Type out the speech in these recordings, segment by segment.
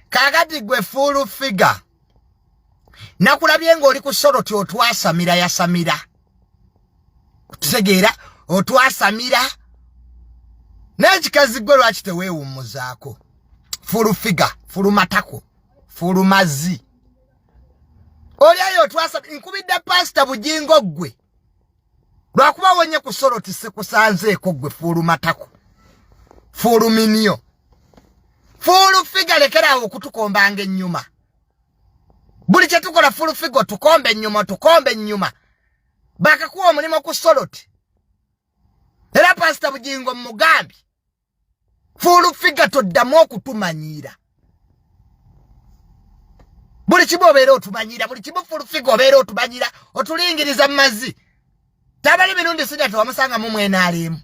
Kakati gwe full figure. Nakulabye ng'oli ku Soroti otwasamira yasamira. Tutegeera otwasamira. N'ekikazi gwe lwaki teweewummuzaako. Full figure, full matako, full mazzi. Oli ayo otwasamira nkubidde pasita Bujingo gwe. Lwakuba wenye ku Soroti sekusanzeeko gwe full matako. Full Nnyoo. Full figure lekera okutukombanga ennyuma. Buli kye tukola full figure tukombe ennyuma. Bakakuwa omulimu ku Soroti. Era pasita Bujingo mugambi. Full figure toddamu okutumanyira. Buli kimu obeera otumanyira, buli kimu full figure obeera otumanyira, otulingiriza mu mazzi. Tamale Mirundi sija tewamusangamu mwenaalemu.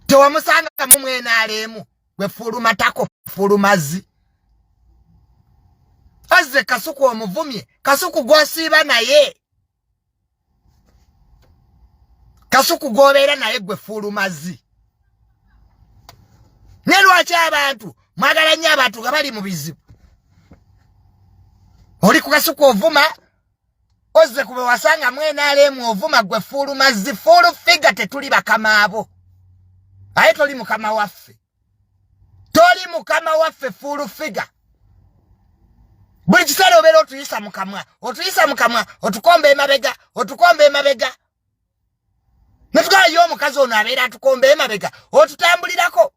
Tewamusangamu mwenaalemu. Gwe full matako, full mazzi. Azze Kasuku omuvumye, Kasuku gwosiiba naye. Kasuku gobeera naye gwe full mazzi. Ne lwaki abantu mwagala nnyo abantu nga bali mu bizibu. Oli ku Kasuku ovuma, ozze kube wasanga mwenaalemu ovuma gwe full mazzi, full figure tetuli bakama abo. Aye toli mukama waffe. Toli mukama waffe full figure. Buli kiseera obeera otuyisa mukamwa, otukomba emabega. Netugayo omukazi ono abeera atukomba emabega, otutambulirako.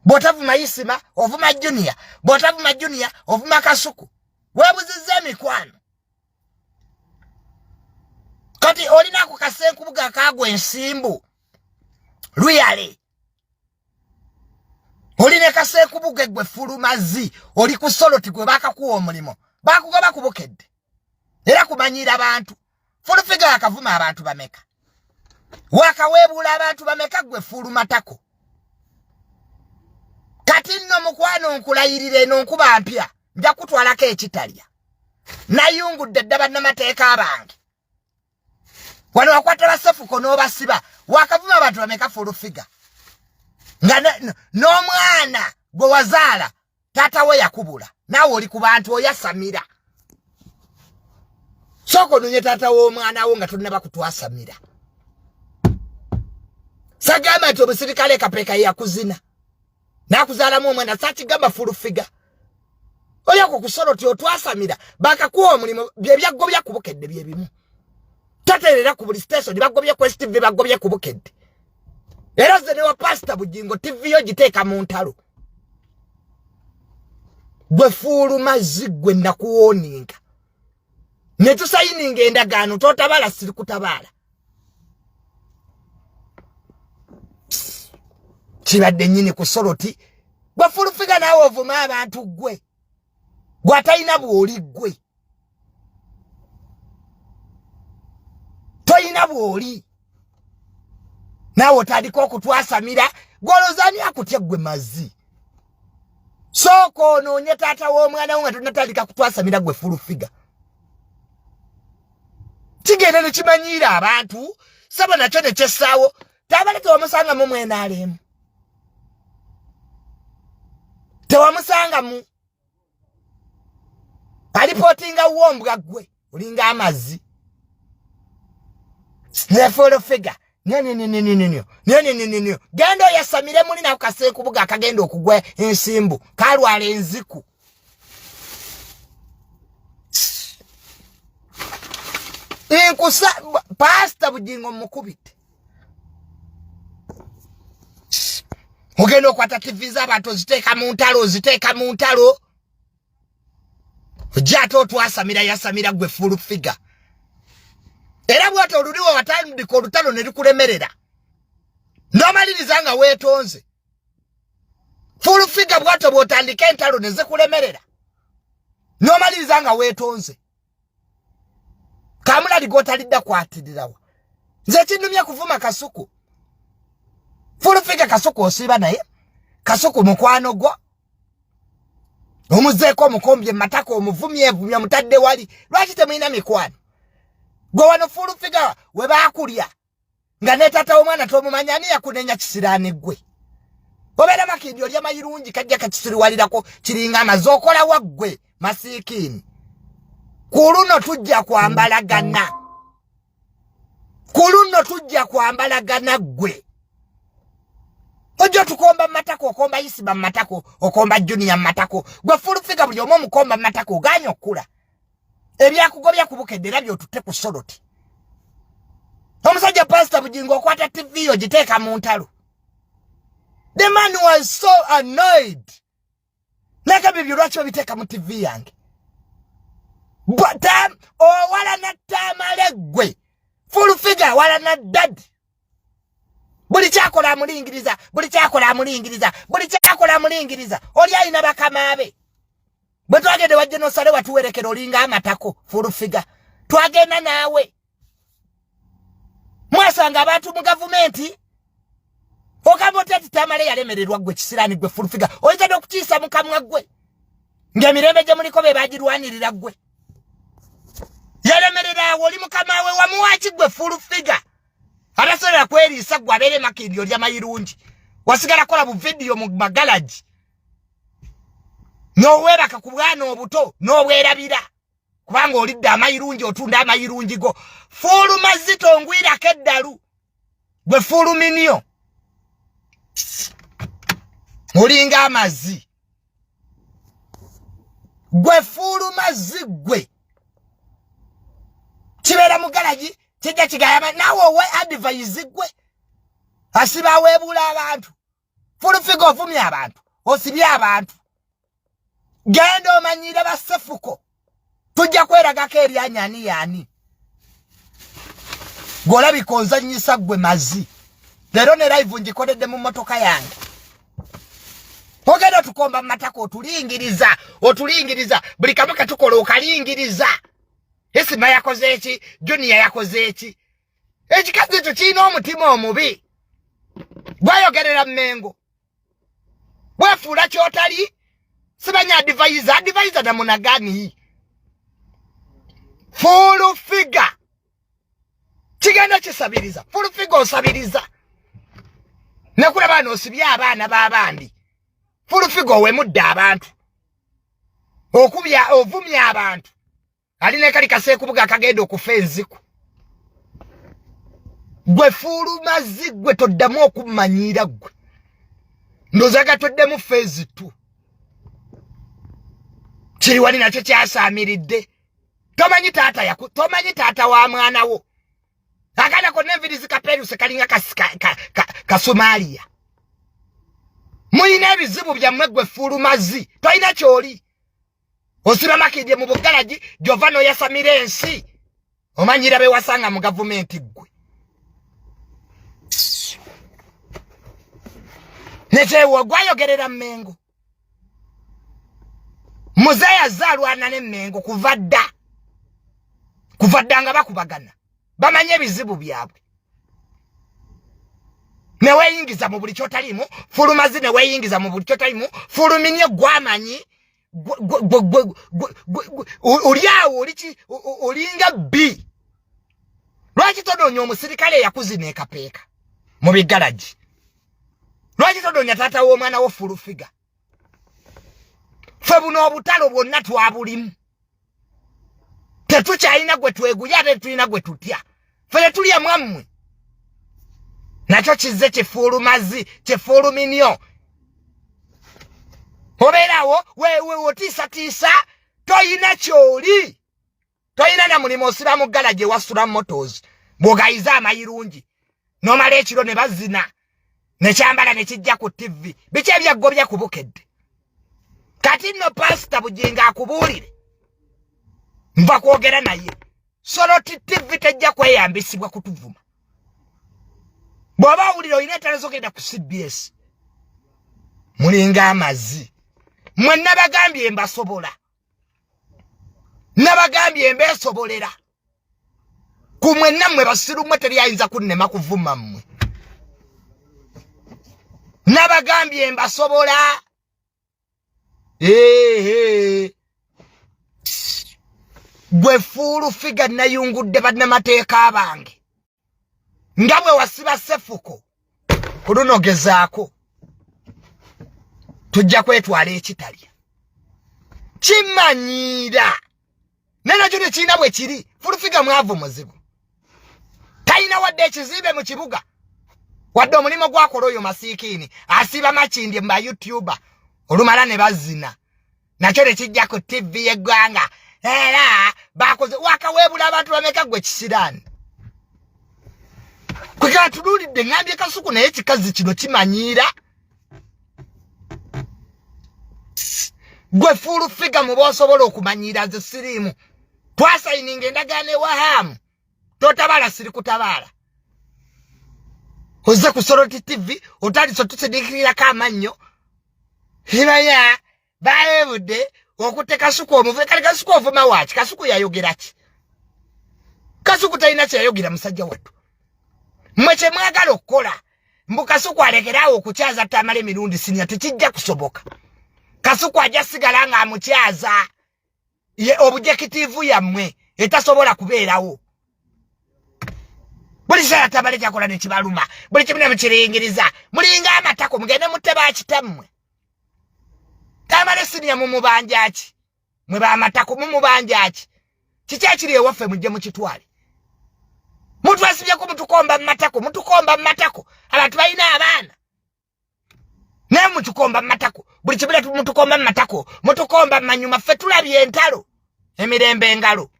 Bw'otavuma Isima, ovuma Junior, bw'otavuma Junior, ovuma Kasuku. Weebuzizza emikwano. Kati olina ku kasenkubuga kaagwa ensimbu. Luyale. Oli ne kasenkubuga gwe full mazzi, oli ku Soroti gwe bakakuwa omulimu. Bakugoba kubukedde. Era kumanyira abantu. Full figure akavuma abantu bameka. Wakaweebula abantu bameka gwe full matako. Kati nno mukwano nkulayirire n'onkuba mpya. Nja kutwalako ekitalya. Nayungudde dda bannamateeka abange. Wano wakwata basefuko n'obasiba. Wakavuma abantu bameka full figure. Nga n'omwana gwe wazaala taata we yakubula. Naawe oli ku bantu oyasamira. Sooka ononye taata w'omwana wo nga tonnaba kutwasamira. Sagamba nti omusirikale Kapeka yakuzina. Nakuzaalamu omwana sakigamba full figure. Oli ako ku Soroti otwasamira. Bakakuwa omulimu byebyagobya kubukedde bye bimu. Tateerera ku buli station bagobye ku TV bagobye ku bukedde. Era ze ne wa pasita Bujingo TV yo giteeka mu ntalo. Gwe full mazzi gwe nakuwoninga. Ne tusayininga endagaano totabala siri kutabaala. Kibadde nnyini ku Soroti. Gwe full figure naawe ovuma abantu gwe. Gwe atalina bw'oli gwe. Toyina bw'oli. Naawe otandika okutwasamira. Gwolozani akutya gwe mazzi. Sooka onoonye taata w'omwana wo nga tonnatandika kutwasamira gwe full figure. Kigenda ne kimanyiira abantu. Saba nakyo ne kyessaawo. Tamale tewamusangamu mwenaalemu. Tewamusangamu. Alipootinga wombwa gwe. Olinga amazzi. Ne full figure. Nnyoo. Genda oyasamire mulina ku kasenkubuga akagenda okugwa ensimbu. Kalwala enziku. Nkusa pasita Bujingo mukubite. Ogenda okwata TV z'abantu oziteeka mu ntalo. Ojjate otwasamira yasamira gwe full figure. Era bw'oto oluliwo watandika olutalo ne lukulemerera. N'omaliriza nga weetonze. Full figure bw'oto bw'otandika entalo ne zikulemerera. N'omaliriza nga weetonze. Kamulali gw'otalidda kwatirirawa. Nze kinnumya kuvuma Kasuku. Full figure Kasuku osiiba naye. Kasuku mukwano gwo. Omuzeeko omukombye matako omuvumye evumya mutadde wali. Lwaki temulina mikwano? Gwe wano full figure we baakulya. Nga ne taata w'omwana tomumanya ani yakunenya kisiraani gwe. Obera makindi olya mayirungi kajja kakisiriwalirako kiringa amazokola waggwe masikini. Kuluno tujja kwambalagana. Kuluno tujja kwambalagana gwe. Ojo tukomba matako okomba isiba matako okomba junior matako. Gwe full figure buli omu mukomba matako ganyo kula. Ebyakugobya kubukedde nabyo tutte ku soloti. Omusajja pastor Bujingo okwata TV ogiteeka mu ntalo. The man was so annoyed. Naka bibyo lwaki obiteeka mu TV yange. But wala na Tamale gwe. Full figure wala na dad. Buli kyakola amulingiriza, buli kyakola amulingiriza, buli kyakola amulingiriza. Oli alina bakama abe. Bwe twagende wajje nosale watuwerekera olinga amatako full figure. Twagenda naawe. Mwasanga abantu mu gavumenti. Okaboteti Tamale yalemererwa gwe kisirani gwe full figure. Oyinza n'okukiisa mu kamwa gwe. Ng'emirembe gye muliko be bagirwanirira gwe. Yalemerera oli mukama we wamuwaki gwe full figure. Arasola kweriisa gwe abeere makindi olya mayirungi. Wasigala kola bu video mu magalaji. N'oweebaka ku bwana obuto n'obwerabira. Kubanga olidde amayirungi otunda amayirungi go. Full mazito ngwirako eddalu. Gwe full minyo. Olinga amazi. Gwe full mazi gwe. Kibera mu galaji kijja kigayama nawo we advise gwe. Asiba weebula abantu. Full figure ovumya abantu. Osibya abantu. Genda omanyire basefuko. Tujja kweragako eryanyani yani. Gola bikonza nyisa gwe mazi. Lero ne live njikodedde mu motoka yange. Ogenda tukomba matako otulingiriza. Buli kamu katukola okalingiriza. Esima yakoze eki, Junior yakoze eki. Ekikazi ekyo kirina omutima omubi. Gwayogerera Mmengo. Bwefuula kyotali. Sibanya advisor na munagani. Full figure. Kigenda kisabiriza. Full figure osabiriza. Nakula bano osibya abaana b'abandi. Full figure Awemudde abantu. Okubya ovumya abantu. Aline kali kasekubuga akagenda okufa enziku. Gwe full mazi gwe toddamu okumanyira gwe. Ndozaga toddemu phase 2. Kiri wali nakyo kyasamiridde. Tomanyi taata wa mwana wo. Akana ko nevidi zikaperuse kalinga ka Somalia. Muyina ebizibu byammwe gwe full mazi. Toyina kyoli. Osiba makidye mu bugalaji Jovano yasamira ensi. Omanyira be wasanga mu gavumenti gwe. Nechewo gwayogerera Mmengo. Muzeya zalwana ne Mmengo kuvadda nga bakubagana. Bamanye ebizibu byabwe. Ne weyingiza mu buli kyotalimu, full mazi ne weyingiza mu buli kyotalimu, full minye gwamanyi. Oliawo olinga B. Lwaki todonya omusirikale yakuzina ekapeeka mu bigalaji? Lwaki todonya taata w'omwana wo full figure? Fe buno obutalo bwonna twabulimu. Tetukyalina gwe tweguya ate tulina gwe tutya. Fe tulya mwammwe. Nakyo kizze kifuulu mazi, kifuulu minyo. Obeerawo wewe otiisa toyina kyoli. Toyina na mulimu osiba mu galaji wasula motors. Bwogayiza amayirungi. Nomala ekiro ne bazina. Ne kyambala ne kijja ku TV. Biki ebyaggobya kubukedde. Kati nno pastor Bujingo akubuulire. Nva kwogera naye. Soloti TV tejja kweyambisibwa kutuvuma. Bw'oba owulira olina ettala z'ogenda ku CBS. Mulinga amazi. Mwe nabagambye mbasobola. Nabagambye mbeesobolera. Ku mwenna mmwe basiru mmwe teri ayinza kunnema kuvuma mmwe. Nabagambye mbasobola. Gwe full figure nayungudde bannamateeka abange. Nga bwe wasiba sefuko. Kulunogezaako. tujja kwetwala ekitali kimanyira nena kyo tekirina bwe kiri Furufiga mwavu muzibu talina wadde ekizimbe mu kibuga wadde omulimu gwakola oyo masiikini asiba makindi mu YouTuber olumala ne bazina nakyo tekijja ku TV y'eggwanga era bakoze wakaweebula abantu bameka gwe kisirani kweka tululidde ngambye Kasuku naye kikazi kino kimanyiira gwe Furufiga mu bosobola okumanyiira ze sirimu twasayininga endagaano ewahamu totabala siri kutabaala oze ku Soroti TV otaliso tusidikirako amannyo himanya Awemudde okutte Kasuku omuve kale Kasuku ovuma waaki Kasuku yayogera ki Kasuku talina kyayogera musajja wattu mmwe kye mwagala okukola mbu Kasuku alekeraawo okukyaza Tamale Mirundi sinya tekijja kusoboka Kasuku ajja sigala nga amukyaza ye objekitivu yammwe etasobola kubeerawo buli kiseera Tamale kyakola ne kibaluma buli kimu ne mukiringiriza mulinga amatako mugende mutte baakitammwe Tamale sinya mumubanja ki mwe baamatako mumubanja ki kiki ekiri ewaffe mujje mukitwale muntu asibyeko mutukomba mu matako abantu balina abaana naye mutukomba mu matako buli kibula mutukomba mu matako mutukomba mu manyuma ffe tulabye entalo emirembe engalo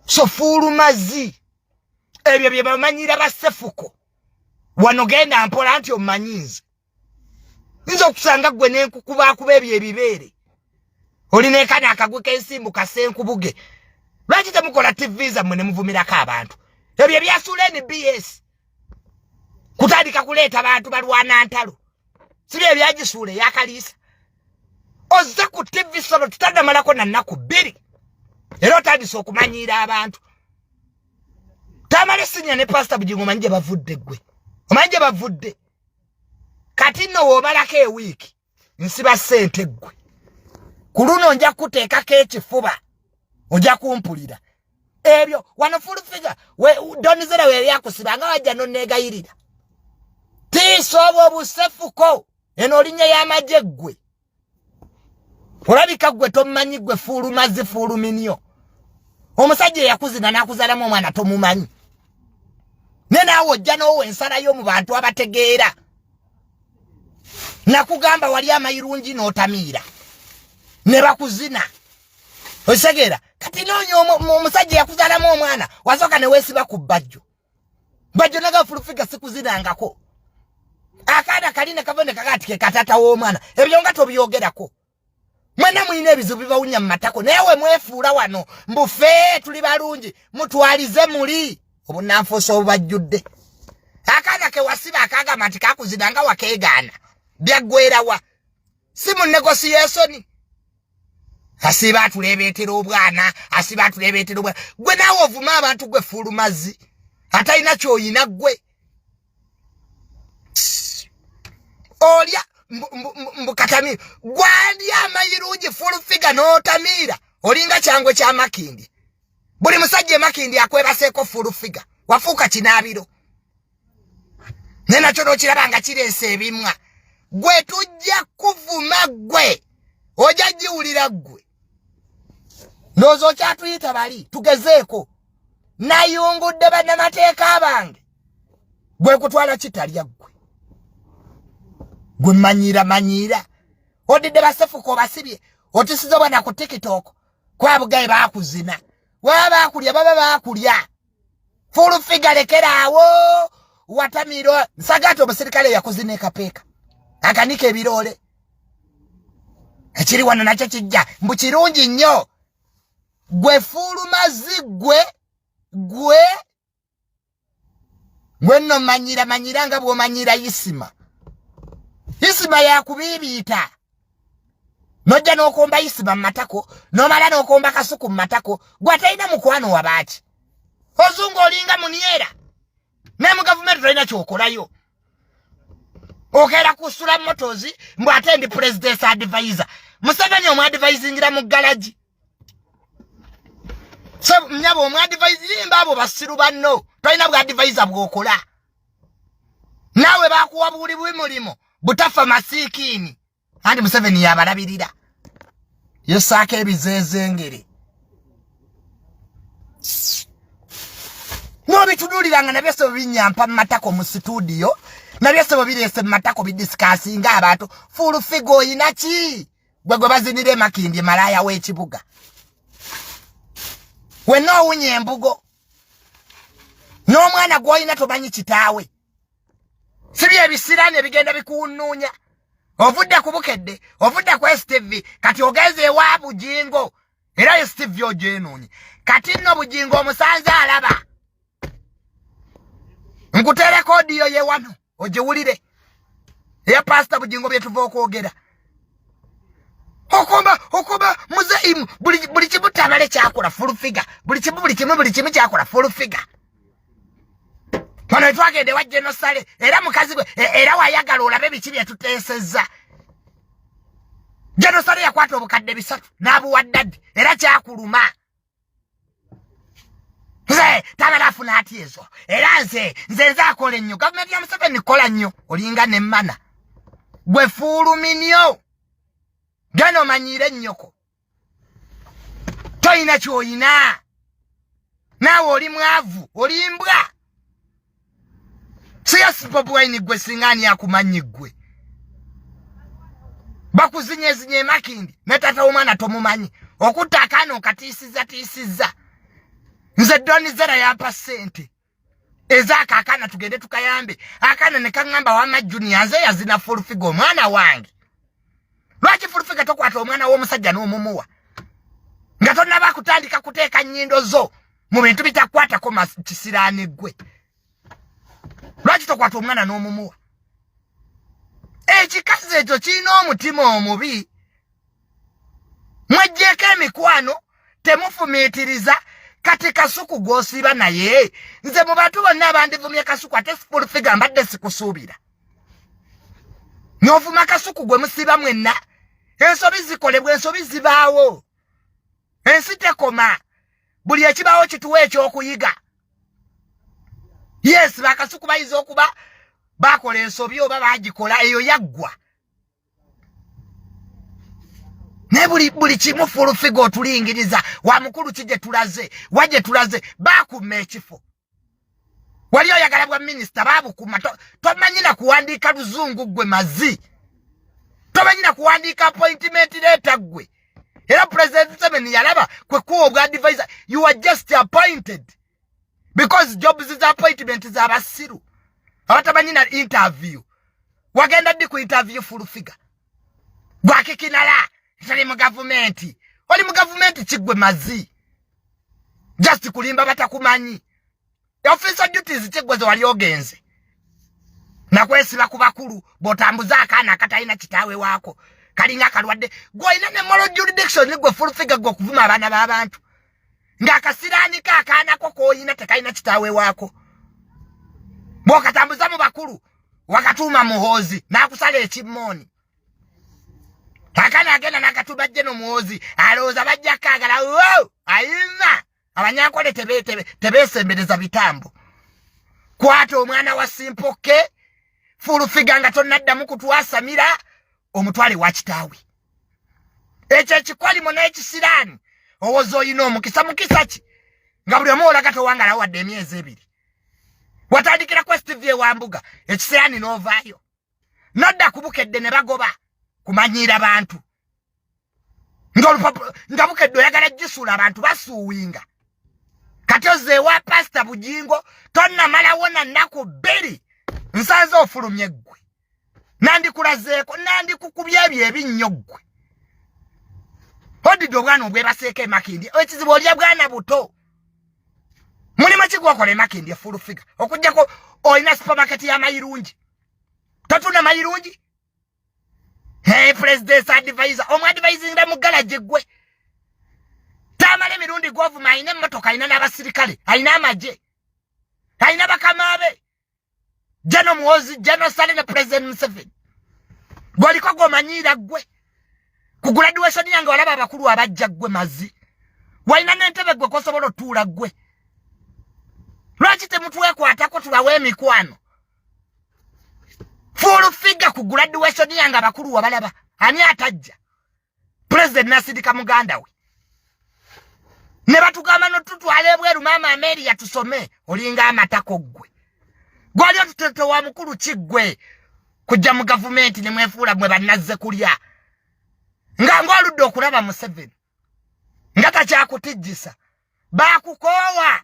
so Fulumazi ebyo bye bamanyira basefuko wano genda mpola nti omanyize nzo kusanga gwe nenkukuba ebyo ebibeere olina ekana akagwe k'ensimbu kasenkubuge lwaki temukola TV zammwe ne muvumirako abantu ebyo byasuula NBS kutandika kuleeta abantu balwana ntalo siri ebyagisuula eyakaliisa ozze ku TV sono tutadamalako na nnaku 2 era otandise okumanyiira abantu Tamale sinya ne Pastor Bugingo manje bavudde gwe omanje bavudde kati nno wobalako ewiiki nsiba ssente gwe ku luno nja kuteekako ekifuba ojja kumpulira ebyo wano Furufiga donizera we yakusiba nga wajja nonneegayirira tiisooba obusefuko eno linnya y'amagye gwe olabika gwe tomumanyi gwe Fulumazi Fuluminyo omusajja eyakuzina n'akuzaalamu omwana tomumanyi ne naawe ojja n'owa ensalayo mu bantu abategeera nakugamba wali amayirungi n'otamiira ne bakuzina osegeera kati noonya omusajja yakuzaalamu omwana wasooka ne weesiba ku bajjo naga Furufiga sikuzinangako akaana kalina kavone kakati ke katata w'omwana ebyo nga tobyogerako mwena mwine ebizibu bibawunya mu matako naye we mwefuula wano mbufe tuli balungi mutwalize muli obunanfuusa obubajjudde akaana ke wasiba akagamba nti kakuzinanga wakeegaana byaggwerawa si mu negotiation asiba atulebeetera obwana gwe naawe ovuma abantu gwe Fulumazi atalina kyoyina gwe olya mbukatami gwandi amayirungi Furufiga n'otamiira olinga kyangwe kya Makindi buli musajja Makindi akwebaseeko Furufiga wafuuka kinaabiro ne nakyo n'okiraba nga kireese ebimwa gwe tujja kuvuma gwe ojja jiwulira gwe ndowooza okyatuyita bali tugezeeko nayungudde bannamateeka bange gwe kutwala kitalya gwe manyiira odidde basefuko obasibye otisize bwana ku TikTok kwabugaye baakuzina waba baakulya baba baakulya Furufiga lekeraawo watamiro nsagato omusirikale yakuzina ekapeeka akanika ebiroole ekiri wano nakyo kijja mbu kirungi nnyo gwe Fulumazi gwe nno manyira nga bw'omanyira Isima yakubibiita nojja n'okomba Isima mu matako n'omala n'okomba Kasuku mu matako gwatalina mukwano wabaaki ozungu olinga muniera ne mu gavumenti tolina kyokolayo okeera kusula motozi mbu ate ndi president's advisor Museveni omwadvisingira mu galaji so mnyabo omwadvisingira abo basiru banno tolina bwa advisor bw'okola nawe bakuwa buli mulimo butafa masikini andi Museveni yabalabirira yosaka ebizezengere no bituduliranga nabyese binyampa matako mu studio nabyese birese matako bidiscussinga abantu full figure inachi gwegwe bazinire Makindye malaya w'ekibuga we no unyembugo no mwana gwoyina tomanyi kitaawe sibi ebisirane bigenda bikununya ovudde kubukedde ovudde ku STV kati ogeze wa Bujingo era STV ojenunye kati no Bujingo omusanze alaba nkutere kodi yo ye wano ojiwulire ya pastor Bujingo byetuva okwogera okoba muzeimu buli kimu Tamale kyakola full figure buli kimu kyakola full figure Kano twagende wajje no sale era mukazi gwe era wayagala olabe biki byetutesezza Jeno sale yakwata obukadde bisatu n'abuwaddadi era kyakuluma nze Tamale afuna ati ezo era nze akola ennyo gavumenti ya Museveni kola nnyo olinga ne mana gwe fuluminyo gano manyire nnyoko toyina kyoyina naawe oli mwavu oli mbwa siyasi Bobi Wine gwe singani akumanyi gwe bakuzinyezinye Makindye ne tata omwana tomumanyi okutta akaana okatiisizza nze doni zera yampa ssente ezaaka akaana tugende tukayambe akaana ne kaŋŋamba wama junior nze yazina full figure omwana wange lwaki full figure tokwata omwana w'omusajja n'omumuwa nga tonnaba kutandika kuteeka nnyindo zo mu bintu bitakwatako kisiraani gwe lwaki tokwata omwana n'omumuwa ekikazi ekyo kirina omutima omubi mwejjeeko emikwano temufumiitiriza kati Kasuku gw'osiiba naye nze mu bantu bonna abandivumye Kasuku ate full figure mbadde sikusuubira n'ovuma Kasuku gwe musiiba mwenna ensobi zikolebwa ensobi zibaawo ensi tekoma buli ekibaawo kituwa ekyokuyiga yes bakasuku bayiza okuba bakola ensobi oba bagikola eyo yaggwa ne buli kimu full figure otulingiriza wa mukulu kije tulaze waje tulaze bakuma ekifo wali oyagala bwa minisita babukuma tomanyina kuwandiika luzungu gwe mazi tomanyina kuwandiika appointment letter gwe era president Museveni yalaba kwe kuwa obwa advisor you are just appointed because jobs is appointment za basiru abatamanyina interview wagenda ddi ku interview full figure gwakikinala tali mu government oli mu government kigwe mazi just kulimba batakumanyi officer duties kigwe zo wali ogenze nakwesiba ku bakulu botambuza akaana akatalina kitaawe waako kalinga kalwadde gwoyina ne moral jurisdiction gwe full figure gwe okuvuma abaana b'abantu ng'akasiraani kaakaana ko k'oyina tekalina kitaawe waako bw'okatambuza mu bakulu wakatuuma muhoozi n'akusala ekimmooni akaana agenda n'akatuba jjeno muhoozi alowooza bajja kaagala ayina abanyankole tebeesembereza bitambo kwata omwana wa simpoke full figure nga tonnaddamu kutwasamira omutwale wa kitaawe ekyo ekikwalimo n'ekisiraani owoza oyina omukisa ki nga buli omu olaga towangala wadde emyezi 2 watandikira ku STV ewambuga ekisiraani n'ovaayo nodda kubukedde ne bagoba kumanyiira bantu nga bukedde oyagala gisuula abantu basuuwinga kati ozeewa pastor Bujingo tonnamalawo na nnaku 2 nsanze ofulumye ggwe nandikulazeeko nandikukubya ebyo ebinnyo ggwe odidde obwana obwebaseeko e Makindye ekizibu olya bwana buto mulimu kigwokola e Makindye full figure okujjako olina supermarket ya Mirundi totunda Mirundi president advisor omuadvisingira mu garage ggwe Tamale Mirundi govuma ayina emmotoka ayina n'abasirikale ayina amagye ayina bakamaabe jano muwozi jano sale ne president Museveni gwoliko gwomanyiira ggwe ku graduation yange walaba abakulu abajja ggwe mazi walina n'entebe ggwe kosobola otuula ggwe lwaki temutwekwatako tulawe emikwano full figure ku graduation yanga bakulu wabalaba ani atajja president nasidika muganda we ne batugamba no tutwale bweru mama Amelia tusome olinga amatako gwe gwali otuteto wa mukulu kigwe kujja mu government ne mwefuula mwe banazze kulya nga ngoludde okulaba mu 7 ngata kyakutijjisa bakukowa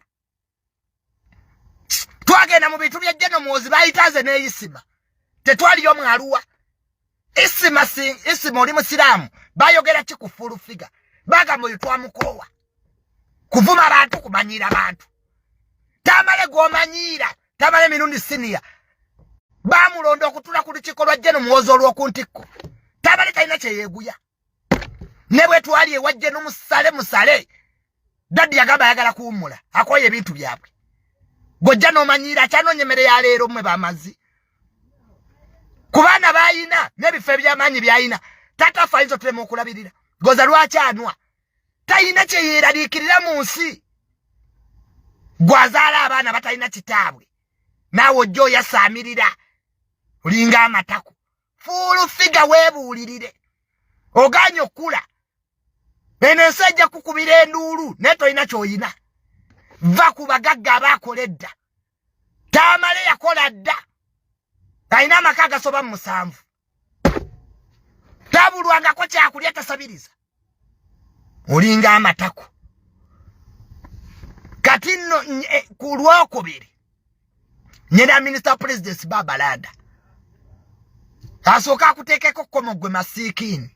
twagenda mu bitu bya jeno muzi bayitaze ne isima tetwali yo mwaluwa isima oli musiramu bayogera kikufulu figa baga mu twamukowa kuvuma abantu kumanyira abantu Tamale gomanyira Tamale Mirundi senior bamulondo okutula ku kikolwa jeno muwozo olw'okuntiko Tamale talina kyeyeguya ne bwe twali ewajje musale dadi yagamba yagala kuwumula akoye ebintu byabwe gojja n'omanyira kyanonyemere ya leero mwe bamazi kubana bayina n'ebifo eby'amaanyi byayina tata fayinza tulema okulabirira goza lwaki anwa tayina kyeyeraliikirira mu nsi gwazaala abaana batalina kitaabwe naawe ojja oyasaamirira olinga amatako fuulu figa weebuulirire oganye okula eno ensi ejja kukubira enduulu naye tolina ky'oyina va ku bagagga abaakoledda Tamale yakola dda alina amaka agasoba 7 tabulwangako kyakulya tasabiriza olinga amatako kati nno ku Lwokubiri nyina Minister President Babalanda asooka akuteekeko kkomo gwe masiikini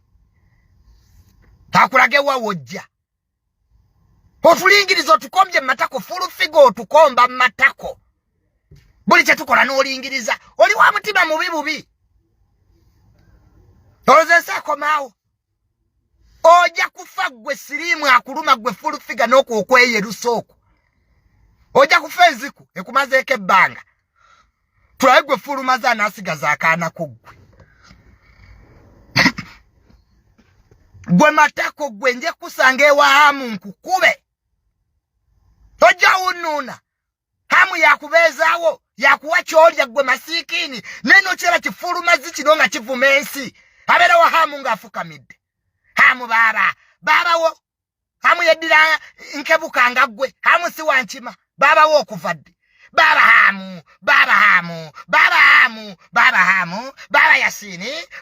akulage wa wojja otulingiriza otukombye matako fulu figo otukomba matako buli kyetukola n'olingiriza oli wa mutima mubi olozesa akomaawo ojja kufa gwe sirimu akuluma gwe fulu figa n'okweyerusa okwo ojja kufa enziku ekumazeeko ebbanga tulabe gwe fulu maze anaasigaza akaanako gwe gwe matako gwe nje kusanga ewa Hamu nkukube ojja wunuuna Hamu yakubeezaawo yakuwa kyolya gwe masiikini neno kyera kifulumazi kino nga kivuma ensi abeera wa Hamu ng'afukamidde Hamu baabawo Hamu yeddira nkebukanga gwe Hamu si wankima baabawo okuvadde baba Hamu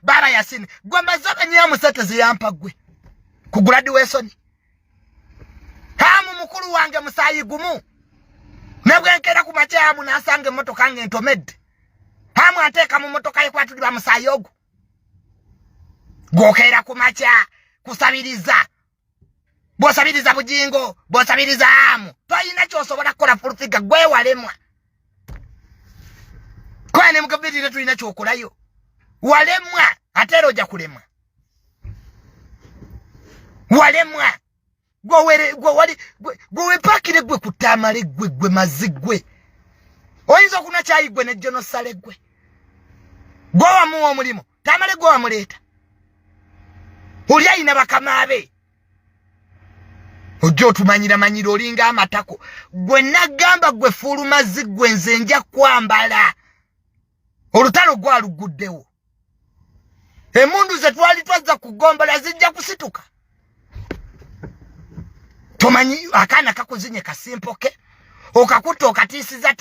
baba Yasini gwe mazaba nyamu sete ziyampa gwe ku graduation Hamu mukulu wange musayi gumu nebwe nkera ku macha Hamu nasange motoka ngentomedde Hamu anteeka mu motoka ye kwatuli ba musayi ogu gokera ku macha kusabiriza bosabiriza bujingo bosabiriza Hamu toyina kyosobola kukola fulufiga gwe walemwa kwane mukabirira tulina kyokolayo walemwa atero ojja kulemwa walemwa gwe pakire gwe ku Tamale gwe mazigwe oyinza okuna kyayi gwe ne jonosale gwe gwe wamuwa omulimu Tamale gwe wamuleeta oli ayina bakamaabe ojja otumanyira olinga amatako gwe nagamba gwe fulumazi gwe nze nja kwambala olutalo gwaluguddewo emundu ze twali twazza kugombola zijja kusituka tomanyi akaana kakuzinye kasimpoke okakuta okatiisiza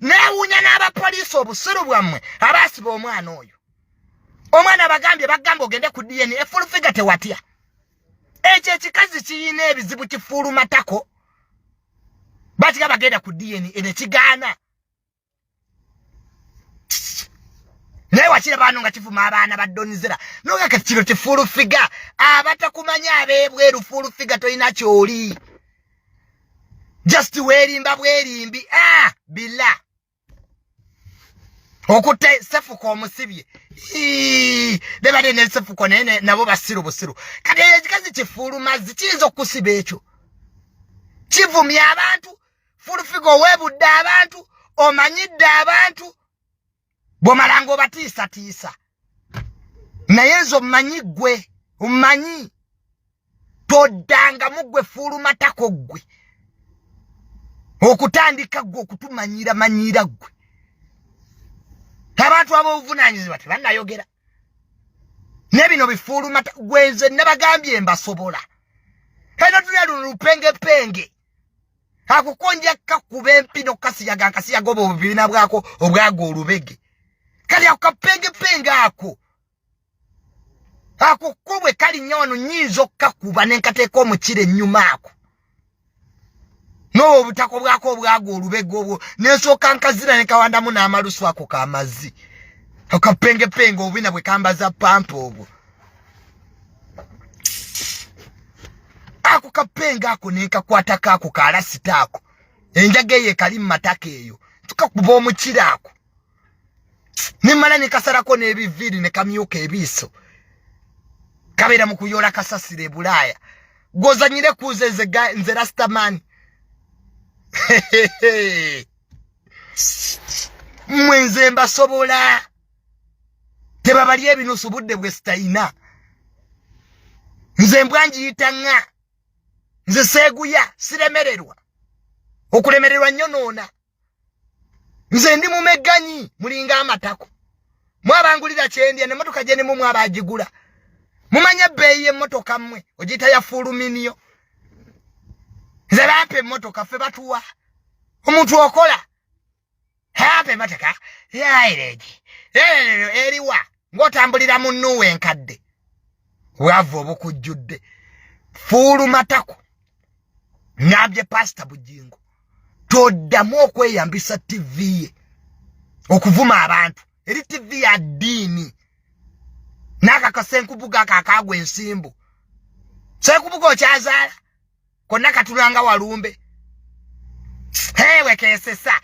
neewuunya n'abapoliisi obusiru bwammwe abaasiba omwana oyo omwana bagamba ogende ku DNA efulufiga tewatya ekyo ekikazi kiyina ebizibu kifuulu matako batiga bagenda ku DNA ne kigaana naye wakira bano nga kivuma abaana baddonizera noga kati kino kifuulu figa abatakumanya abeebweru fuulu figa tolina kyoli just weerimba bwerimbi bila okutte sefuko omusibye nebade ne sefuko nene nabo basiru busiru kati ekikazi kifuulu mazzi kiyinza okusiba ekyo kivumya abantu fuulu figa oweebudde abantu omanyidde abantu bwomalanga obatiisa naye nze omanyi gwe omanyi toddangamu gwe fuulu matako gwe okutandika gwe okutumanyira gwe Abantu ab'obuvunanyizibwa tebannayogera. Ne bino bifuluma gwenze nabagambye mbasobola. Eno tuli lupenge. Akukonja kakuba empino kasiyaga nkasiyaga obubina bwako obwago olubege. Kali akapenge ako. Akukubwe kali nyono nyizo kakuba nenkateko omukire nyuma ako. No obutako bwako obwago olubege obwo nesoka nkazira nekawandamu n'amalusu ako kamazi. Akapenge obubina bwe kambaza pampo obwo. Ako kapenga ako nenkakwata kako kalasita ako. Enjage ye kali mataka eyo. Tukakuba omukira ako. Nimala nekasarako n'ebiviri ne kamyuka ebiso. Kabera mu kuyola kasasire Bulaya. Gozanyire kuzeze nze Rastaman. Mwenze mbasobola. Tebabali ebinusu budde bwe sitayina. Nze mbwanji yitanga. Nze seguya siremererwa. Okulemererwa nnyo noona. Nze ndi mumeganyi mulinga amatako. Mwabangulira kyendya ne motoka je ne mu mwabagigula. Mumanya beyi y'emmotoka mmwe ogita ya fuluminiyo. Nze bampe emmotoka ffe batuwa. Omuntu okola. Hape mataka. Yaireji. Eriwa. Ng'otambulira mu Nnyoo enkadde. Bwavu obukujjudde. Fulu matako. Nabye pasta bujingo. Toddamu okweyambisa TV ye. Okuvuma abantu. Eri TV ya dini. Naka kasenkubuga kakagwe ensimbu. Senkubuga okyazaala. Konna katulanga walumbe. Hewe kesesa.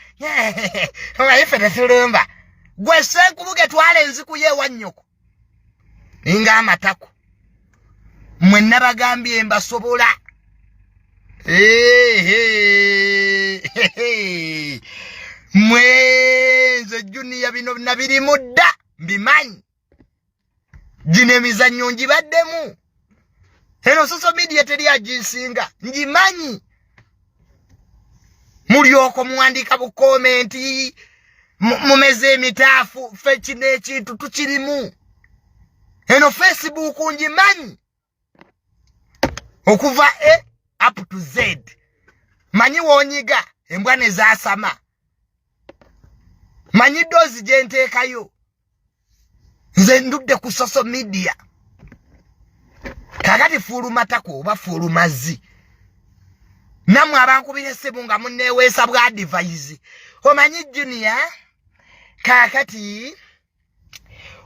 Ife tetulumba. Gwe senkubuga twala enziku yewa nnyoko. Inga amatako. Mwe nabagambye mbasobola. Mwenze juniya bino nabiri mudda mbimanyi. Jine mizannyo njibaddemu. Eno social media teri agisinga njimanyi. Mulyoko muwandika bu comment mumeze emitaafu ffe n'ekintu tukirimu. Eno Facebook njimanyi. Okuva up to Z. Manyi wonyiga embwa ne zaasama. Manyi dozi gye nteekayo. Nze ndudde ku social media. Kakati fulu matako oba fulu mazzi. Namwe abankubira essimu nga munneeweesa bwa advice. Omanyi Junior, kakati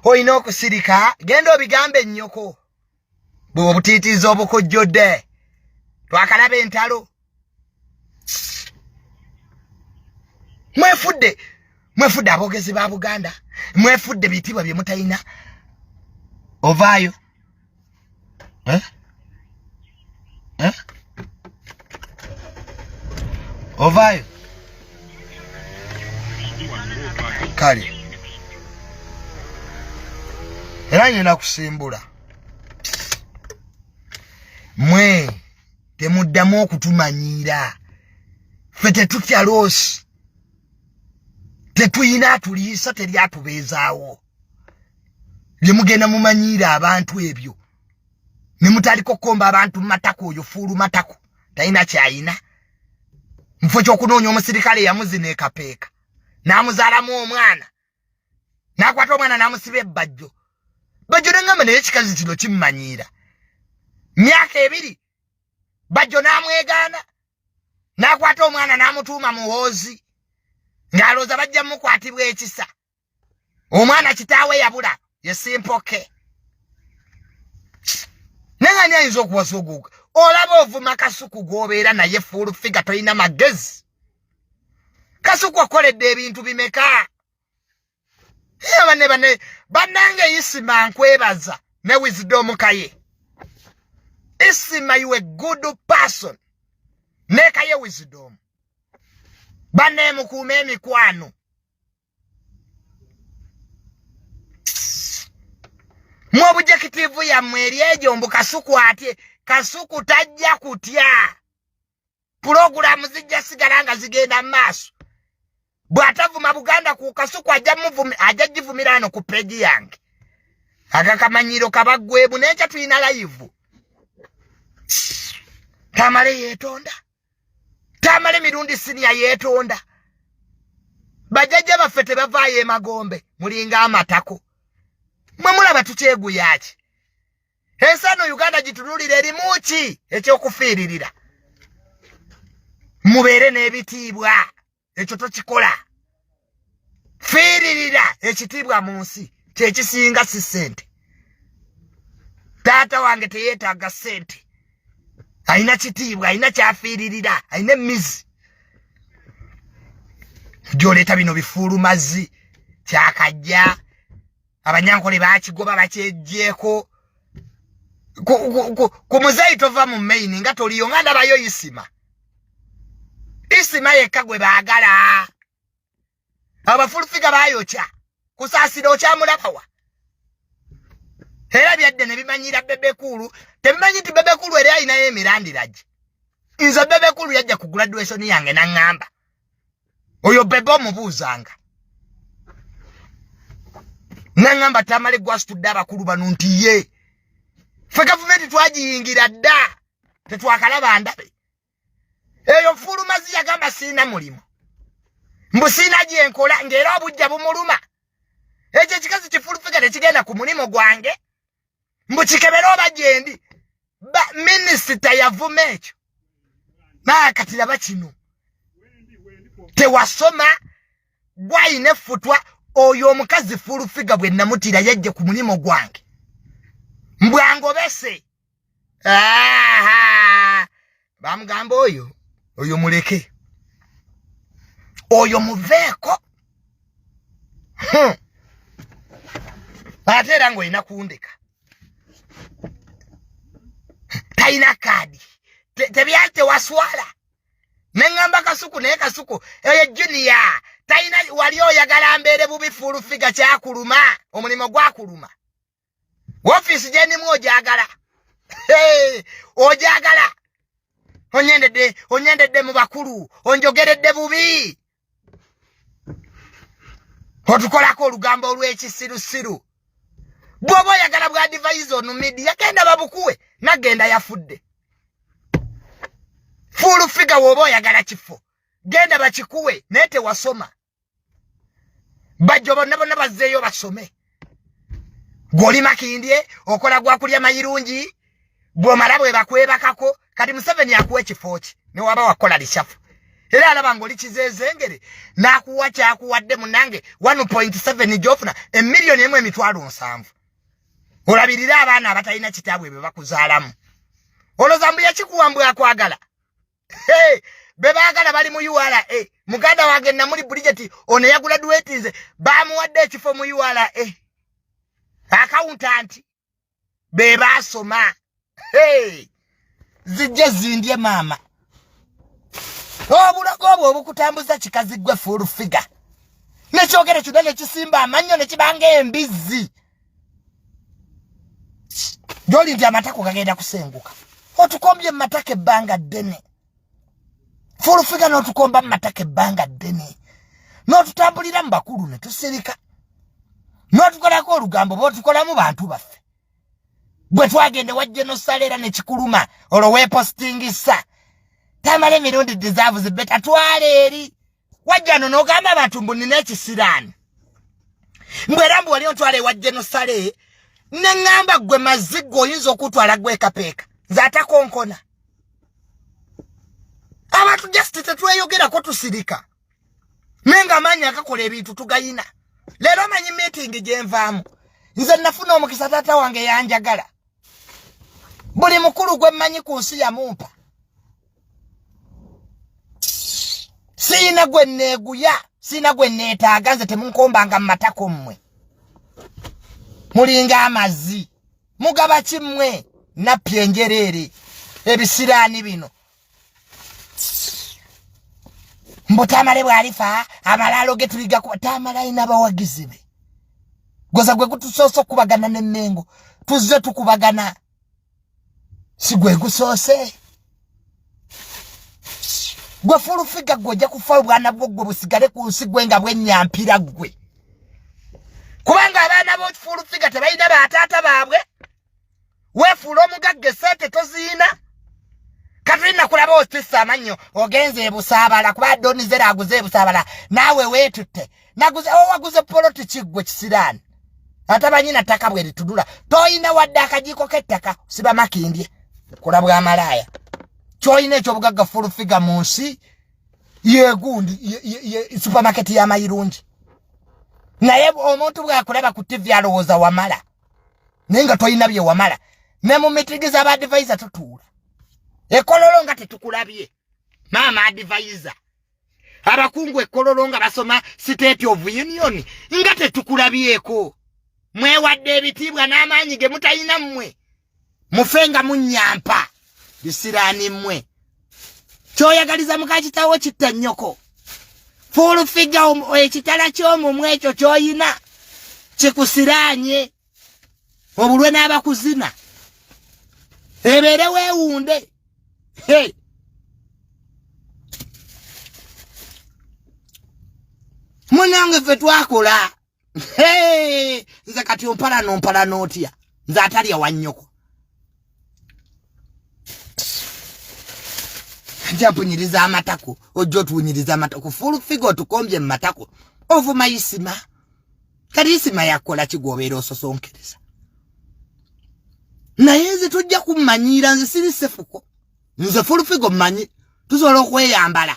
oyina okusirika genda obigambe nnyoko. Bw'obutiitiiza obukujjudde. Twakalaba entalo. Mwefudde abogezi ba Buganda. Mwefudde bitibwa bye mutayina. Ovaayo. Ovaayo. Kale. Era nyina kusimbula. Mwe temuddamu okutumanyira. Ffe tetutya loosi. Tetuyina atuliisa teri atubeezaawo. Bye mugenda mumanyiira abantu ebyo. Ne mutaliko komba abantu matako oyo fulu matako. Tayina kyayina. Mfo ky'okunoonya omusirikale yamuzina ekapeeka. N'amuzaalamu omwana. N'akwata omwana n'amusiba ebbajjo. Bajjo n'engamba naye ekikazi kino kimmanyiira. Myaka 2 bajjo n'amwegaana. N'akwata omwana n'amutuuma muhoozi. Ng'alooza bajja mukwatibwa ekisa. Omwana kitaawe yabula yesimpoke. Nengani ayinza okuwasa oguuga. Olaba ovuma Kasuku gw'obeera naye full figure toyina magezi. Kasuku akoledde ebintu bimeka. Bannange Isima nkwebaza ne wisdom kaye. Isima you a good person. Ne kaye wisdom. Banne mukuume emikwano. Mwobujekitivu ya mweri ejombo Kasuku atye. Kasuku tajja kutya. Programu zijja sigala nga zigenda maaso. bwatavuma Buganda ku kasuku ajja givumira ano ku page yange akakamanyiro kabagwebu nencha tulina live Tamale yetonda Tamale Mirundi senior yetonda bajajja bafete bavaye magombe mulinga amatako mwamulaba tukyegu yaki ensano Uganda gitululira erimuki ekyokufiiririra mubeere n'ebitiibwa ekyo tokikola fiiririra ekitiibwa mu nsi kyekisinga si ssente taata wange teyeetaaga ssente ayina kitiibwa ayina kyafiiririra ayina emizi gy'oleeta bino bifuulu mazzi kyakajja abanyankole baakigoba bakyejjeeko ku muzeeyi tova mu maini nga toliyo nga ndabayo isima yekka gwe baagala abafulufiga baayokya kusaasira okyamulabawa era byadde ne bimanyira bebekulu tebimanyi nti bebekulu eri ayinayo emirandiragi nze bebekulu yajja ku graduation yange naŋŋamba oyo bebe omubuuzanga naŋŋamba Tamale gwasitudde abakulu bano nti ye ffe gavumenti twagiyingira dda tetwakalaba ndabe eyo fulumazi yagamba siina mulimu mbu siina gyenkola ng'era obujja bumuluma ekyo ekikazi kifulufiga tekigenda ku mulimu gwange mbu kikebera oba gyendi minisita yavuma ekyo naakati laba kino tewasoma gwayina effutwa oyo omukazi fulufiga bwe namutira yajja ku mulimu gwange mbwangobese bamugamba oyo muleke oyo muveeko ate era ng'olina kundeka talina kaadi tebyatewaswala neŋŋamba kasuku naye kasuku eyo junior talina wali oyagala mbeere bubi fulufiga kyakuluma omulimu gwakuluma ofiisi gyendimu ogyagala ogyagala onyendedde mu bakulu onjogeredde bubi otukolako olugambo olw'ekisirusiru bw'oba oyagala bwa advise onu media genda babukuwe nagenda yafudde fulufiga woba oyagala kifo genda bakikuwe naye tewasoma bajjo bonna bonna bazzeeyo basome gw'oli makindye okola gwakulya mayirungi bw'omala bwe bakwebakako kati Museveni akuwa ekifo ki ne waba wakola lishafu era alaba ng'oli kizeezengere n'akuwa kyakuwadde munange 1.7 gy'ofuna 1,700,000 olabirira abaana abatalina kitaabwe bwe bakuzaalamu olowooza mbu yakikuwa mbu akwagala be baagala bali mu URA muganda wange namuli Bridget ono yaguladuwetinze baamuwadde ekifo mu URA akawuntanti be baasoma zijje zindye maama obulago obwo obukutambuza kikazi gwe fulufiga nekyogere kyonna nekisimba amannyo nekibanga embizzi gy'oli nti amatako gagenda kusenguka otukombye mu mataka ebbanga ddene fulufiga n'otukomba mu mataka ebbanga ddene n'otutambulira mu bakulu ne tusirika n'otukolako olugambo bw'otukolamu bantu baffe bwe twagende wajje n'osalera ne kikuluma olwo weepositingisa Tamale Mirundi deserves better twale eri wajja no n'ogamba abantu mbu nina ekisiraani mbwera mbu wali ontwale wajje n'osale ne ŋŋamba gwe maziggo oyinza okutwala gwekapeeka nze atakonkona abantu just tetweyogerako tusirika naye ng'amaanyi agakola ebintu tugayina leero amanyi meeting gye nvaamu nze nafuna omukisa taata wange yanjagala buli mukulu gwe mmanyi ku nsi yamumpa siina gwe neeguya siina gwe neetaaga nze temunkombanga mu matako mmwe mulinga amazzi mugaba kimmwe nappye enjereere ebisiraani bino mbu Tamale bw'alifa amalaalo ge tuligakuba Tamale alina abawagizi be goza gwe gutusoose okubagana n'emmengo tuzze tukubagana si gwe gusoose Gwe full figure gwe ojja kufa obwana bwo gwe busigale ku nsi gwe nga bwennyampira gwe. Kubanga abaana bo full figure tebalina bataata baabwe. Weefuula omugagga esente toziina. Katrina kulaba otissa amanyo ogenze ebusaabala kuba Donizera aguze ebusaabala naawe weetutte. Naguze waguze politiki gwe kisiraani. Atabanyina ttaka bwe litudula. Toyina wadde akajiiko k'ettaka siba makindye. Kulabwa amalaya. Choine chobugagga full figure mu nsi yegundi supermarket ya Mirundi. Naye omuntu bwakulaba ku TV alowooza wamala. Nenga toyina bye wamala. Ne mu mitigiza ba advisor tutuula. Ekololo nga tetukulabye. Mama advisor. Abakungu ekololo nga basoma State of Union nga tetukulabyeko. Mwewadde ebitiibwa n'amaanyi ge mutayina mmwe. Mufenga munnyampa. Bisirani mmwe. Kyoyagaliza mukakitawo kitta nnyoko. Full figure ekitala ky'omumwe ekyo kyoyina kikusiranye. Obulwe n'abakuzina. Ebeere weewunde. Hey. Munange ffe twakola. Hey. Nze kati ompala n'otya. Nze atalya wa nnyoko. Jampunyiriza amatako. Ojo tunyiriza amatako. Full figure tukombye matako. Ovuma isima. Kati isima yakola kigobera ososonkereza. Naye nze tujja kumanyira nze siri sefuko. Nze full figure manyi. Tusobola okweyambala.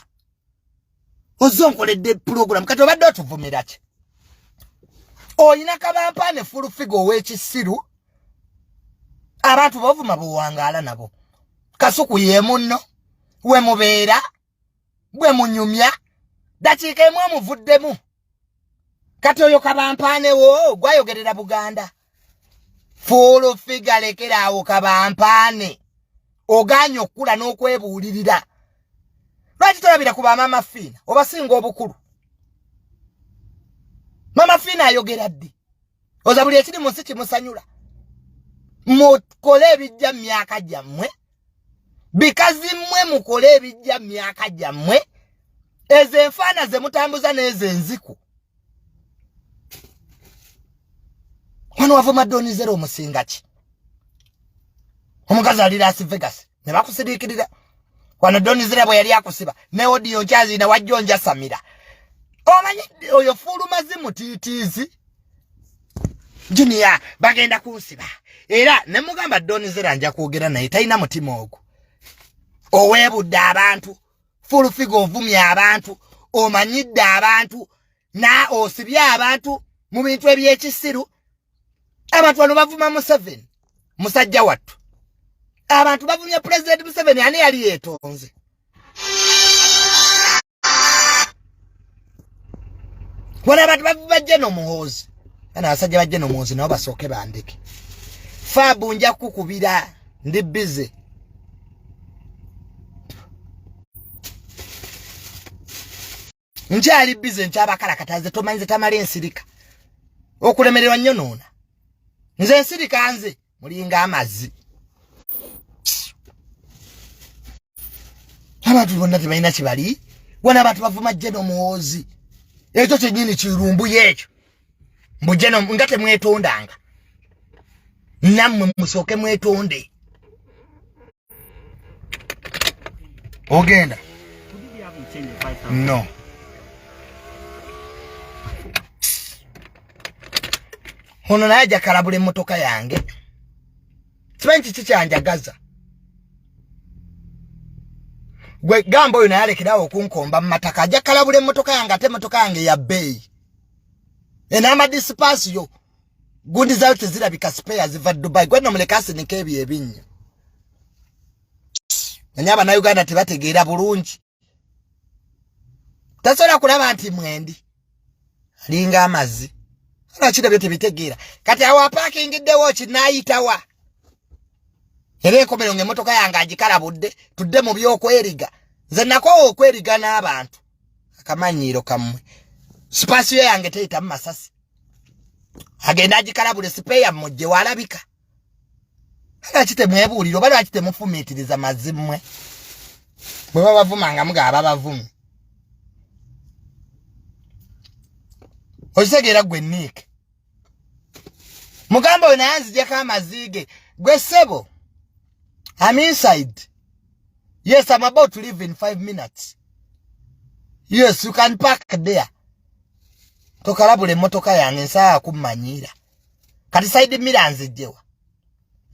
Ozonkoledde program. Kati obadde otuvumira ki? Oyina kabampane full figure ow'ekisiru. Abantu bovuma buwangaala nabo. Kasuku ye munno. We mubeera. Bwe munyumya. Dakiika emu omuvuddemu. Kati oyo kabampane wo gwayogerera Buganda. Full figure lekeraawo kabampane. Oganya okula n'okwebuulirira. Lwaki tolabira ku bamama Fiina obasinga obukulu? Mama Fiina ayogera ddi? Oza buli ekiri mu nsi kimusanyula. Mukole ebijja mu myaka gyammwe. Bikazi mmwe mukole ebijja mu myaka gyammwe. Ezo enfaana ze mutambuza n'ezo enziku. Wano wavuma Donizera omusinga ki? Omukazi ali Las Vegas. Ne bakusiriikirira. Wano Donizera bwe yali akusiba. Ne audio nkyazi na wajjonja Samira. Omanyi oyo fulu mazimu tiitiizi. Junior bagenda kunsiba. Era ne mugamba Donizera nja kwogera naye talina mutima ogwo. Oweebudde abantu. Full figure ovumya abantu. Omanyidde abantu. Na osibye abantu mu bintu eby'ekisiru. Abantu bano bavuma Museveni. Musajja wattu. Abantu bavumya President Museveni ani yali yeetonze. Wala abantu bavuma Jeno Muhoozi. Ana abasajja ba Jeno Muhoozi nabo basooke bandike. Fabu nja kukubira ndi busy. Nkyali busy nkyabakarakataze tomanyize Tamale ensirika. Okulemererwa nnyo noona. Nze ensirika nze mulinga amazzi. Abantu bonna tebalina kibali. Wana abantu bavuma Jeno Muhoozi. Ekyo kyennyini kirumbu y'ekyo. Mbu Jeno nga temwetondanga. Nammwe musooke mwetonde. Ogenda? No. Ono naye ajja kalabula emmotoka yange. Simanyi kiki kyanjagaza. Gwe gamba oyo naye alekerawo okunkomba mu mataka. Ajja kalabula emmotoka yange ate emmotoka yange ya bbeeyi. N'amadisipasiyo gundi zaayo tezirabika sipeya ziva Dubai. Gwe nno muleka asinika ebyo ebinnyo. Naye Abannayuganda tebategeera bulungi. Tasobola kulaba nti mwendi. Alinga amazzi. Nakirabye tebitegeera. Kati awa paakingiddewo kinaayitawa. Era enkomero ng'emmotoka yange agikalabudde tudde mu by'okweriga. Nze nakoowa okweriga n'abantu. Akamanyiiro kammwe. Sipasiyo yange teyitamu masasi. Agenda agikalabule sipeya mmujje walabika. Lwaki temwebuulira oba lwaki temufumiitiriza mazzi mmwe? Mwe babavumanga mugaba bavumi. Okitegera gwe Nick. Mugamba we nayanzijeko amazige. Gwe sebo. I'm inside. Yes, I'm about to leave in 5 minutes. Yes, you can park there. Tokalabule motoka yange nsaa kumanyira. Kati side mirror nzijewa.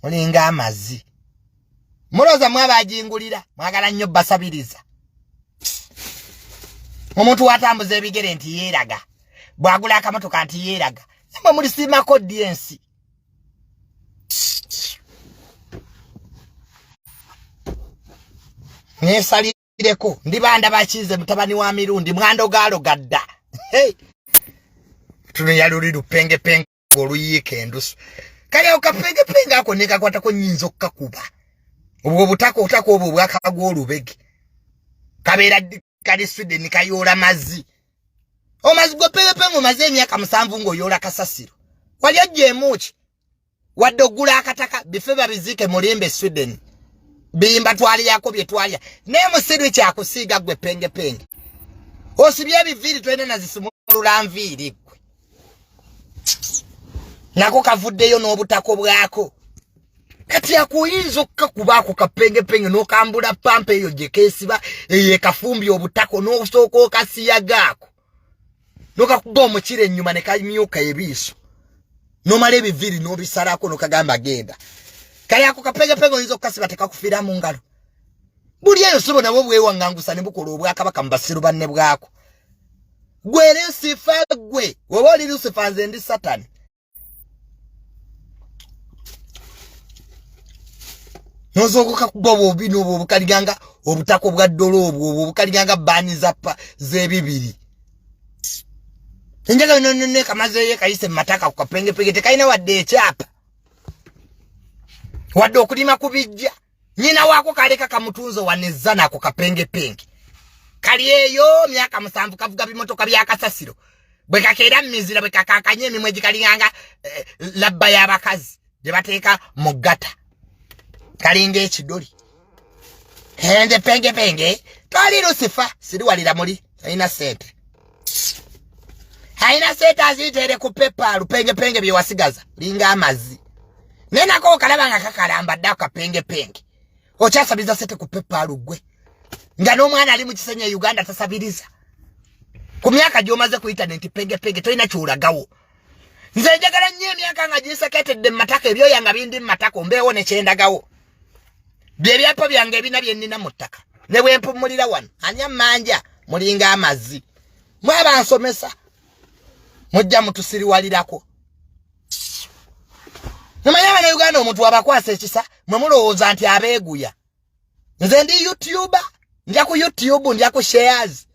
Mulinga amazi. Muloza mwaba ajingulira. Mwagala nnyo basabiriza. Omuntu watambuza ebigere nti yeeraga. Bwagula akamotoka nti yeeraga. Mwe muri simako DNC. Nesalireko ndibanda bakize mutabani wa Mirundi mwando galo gadda. Hey. Tuno yaluri lupenge penge oluyike endusu. Kale okapenge penge ako neka kwata ko nyinzo kakuba. Obwo butako otako obwo bwakagwa olubege. Kabera kali Sweden kayola mazi. Omazi go penge penge omazi emyaka 7 ngo yola kasasiro. Wali ajje muchi. Wadogula akataka bifeba bizike mulimbe Sweden. Bimba twali yako bye twalya. Ne musiru kyakusiga gwe penge penge. Osibye biviri twende nazisumulula nviri gwe. Nako kavuddeyo n'obutako bwako. Kati akuyinza okukakubako kapenge penge n'okambula pampa eyo gye keesiba eye kafumbi obutako n'osooka okasiyagaako. N'okakuba omukire ennyuma ne kamyuka ebiiso. N'omala ebiviri n'obisalako n'okagamba genda. Kale ako kapenge penge oyinza okukasiba tekakufiira mu ngalo. Buli eyo sibo nabo bwewangangusa ne bukola obwakabaka mu basiru banne bwako. Gwe Lucifer gwe. Woba oli Lucifer nze ndi Satani. Nozoka kubobo bino obukaliganga obutako bwa ddolo obwo obukaliganga bani zappa zebibiri. Njaga nonne kamaze ye kayise mataka ku kapenge penge tekaina wadde ekyapa. Wadde okulima kubijja. Nyina wako kaleka kamutunzo wanezana ku kapenge penge. Kali eyo myaka 7 kavuga bimotoka bya kasasiro. Bwe kakera mizira bwe kakakanye emimwe gikalinganga labba y'abakazi gye bateeka mu gata. Kalinga ekidoli. Hende penge penge. Twali Lucifer siri walira muri. Haina sente. Haina sente azitere ku PayPal penge penge bye wasigaza. Linga amazi. Nena ko kalabanga kakalamba daka penge penge. Ochasabiza sente ku PayPal gwe. Nga n'omwana ali mu kisenye Uganda tasabiriza. Ku myaka gy'omaze ku internet penge penge toyina kyolagawo. Nze njagala nnyo emyaka nga giseketedde mu mataka ebyo yanga bindi mu mataka mbeewo ne kyendagawo. Bye byapa byange ebina bye nnina mu ttaka. Ne bwe mpumulira wano anya manja mulinga amazi. Mwaba nsomesa. Mujja mutusiriwalirako. Namanya na Uganda omuntu abakwasa ekisa mwe mulowooza nti abeeguya. Nze ndi YouTuber. Nja ku YouTube nja ku shares.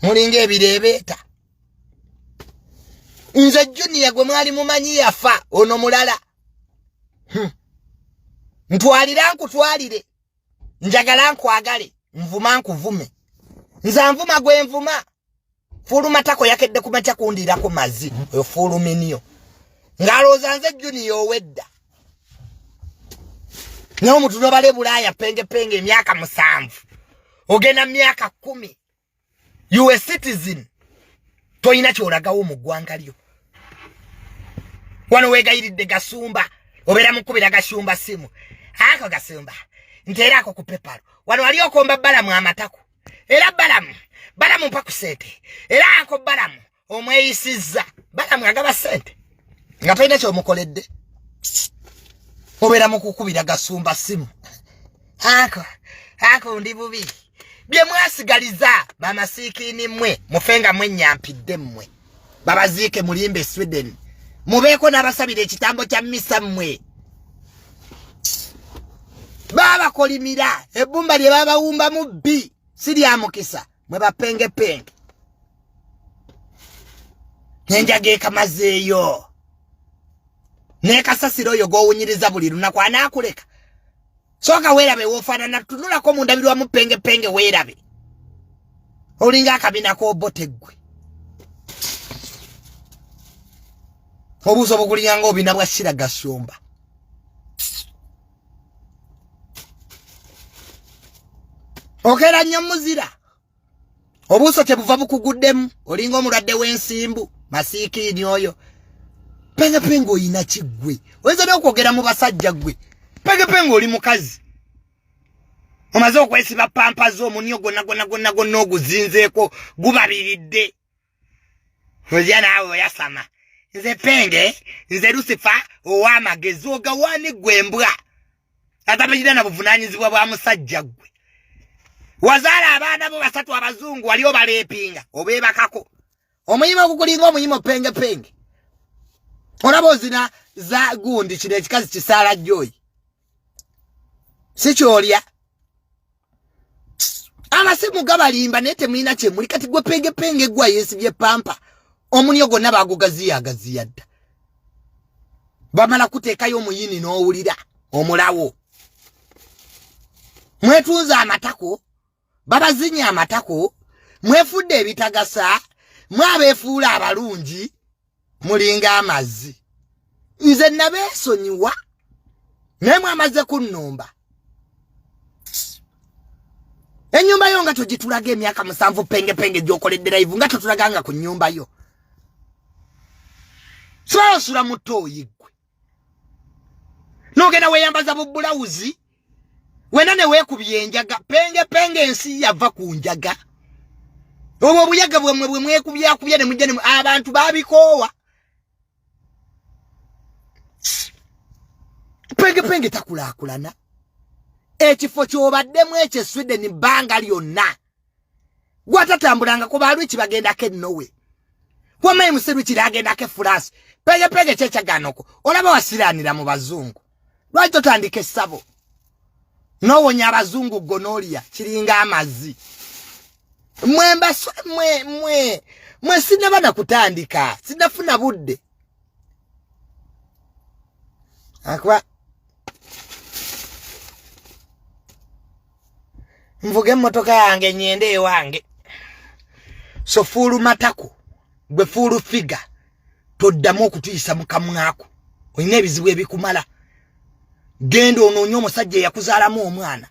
Mulinga ebirebeeta. Nze Junior gwe mwali mumanyi yafa ono mulala. Ntwalira nkutwalire. Njagala nkwagale. Nvuma nkuvume. Nza nvuma gwe nvuma. Fulu matako yakedde kumacha kundirako mazi. Oyo fulu minio. Ngaloza nze Junior owedda. Nyo mutu nobale Bulaya penge penge emyaka 7. Ogenda myaka 10. You a citizen. Toyina kyolagawo mu ggwanga lyo. Wano wegayiridde Gasumba. Obera mukubira Gashumba simu. Ako Gasumba. Ntera ako ku PayPal. Wano wali okomba balamu amatako. Era balamu mpaku sente. Era ako balamu omweyisizza. Balamu agaba sente. Nga toyina kyomukoledde. Obera mukukubira Gasumba simu. Ako ndi bubi. Bye mwasigaliza mama sikini mwe mufenga mwe nyampidde mwe. Babazike mulimbe Sweden. Mubeko n'abasabira ekitambo kya misa mwe. Baba kolimira ebbumba lye baba wumba mu B siri amukisa mwe bapenge penge. Nenjage kamazeeyo. Nekasasiro yo gowunyiriza buli lunaku anaakuleka. Soka werabe wofaanana tunula ko mundabirwa mu penge penge werabe. Olinga akabina ko botegwe. Obuso bukulianga obina bwa shira Gasumba. Okera nnyo muzira. Obuso tebuva bukuguddemu. Olinga omulwadde w'ensimbu. Masiikini oyo. Penge oyina kiggwe. Oyinza n'okwogera mu basajja ggwe. Penge oli mukazi. Omaze okwesiba pampa zo Nnyoo gonna oguzinzeeko gubabiridde. Ojja naawe oyasama. Nze Penge, nze Lucifer ow'amagezi ogawaani ggwe embwa. Atabajira na buvunaanyizibwa bwa musajja ggwe. Wazaala abaana bo basatu abazungu wali obaleepinga obeebakako. Omuyima gukulinga omuyima penge. Olaba ozina za gundi kino ekikazi kisaala jjoyi. Si kyolya. Amasimu gabalimba naye temulina kyemuli kati gwe penge gwa yeesibye pampa. Omunyo gonna bagugaziya dda. Bamala kuteekayo omuyini n'owulira omulawo. Mwetunza amatako, babazinya amatako, mwefudde ebitagasa, mwabeefuula abalungi, mulinga amazzi. Nze nabeesonyiwa, naye mwamaze kunnomba. Ennyumba yo nga togitulaga emyaka 7 penge gy'okoledde live nga totulaganga ku nnyumba yo. Sula mu ttooyi ggwe. N'ogenda weeyambaza bubbulawuzi, wena ne weekubye enjaga, penge ensi yava ku njaga. Obwo obuyaga bwemmwe bwe mwekubyakubya ne mujja ne abantu baabikoowa. Penge takulaakulana. Ekifo ky'obaddemu ekyo Sweden bbanga lyonna. Gwatatambulangako baalwiki bagendako ennowe. Wamayi muserwiki agendako efulaasi. Penge kyekyaganoko. Olaba wasiraanira mu bazungu. Lwaki totandika essabo? N'owonya abazungu gonoliya kiringa amazzi. Mwe sinaba na kutandika. Sinafuna budde. Akwa mvuge emmotoka yange nyende ewange. So fuulu matako. Gwe fuulu figa. Toddamu okutuyisa mu kamwako. Olina ebizibu ebikumala. Genda onoonye omusajja eyakuzaalamu omwana.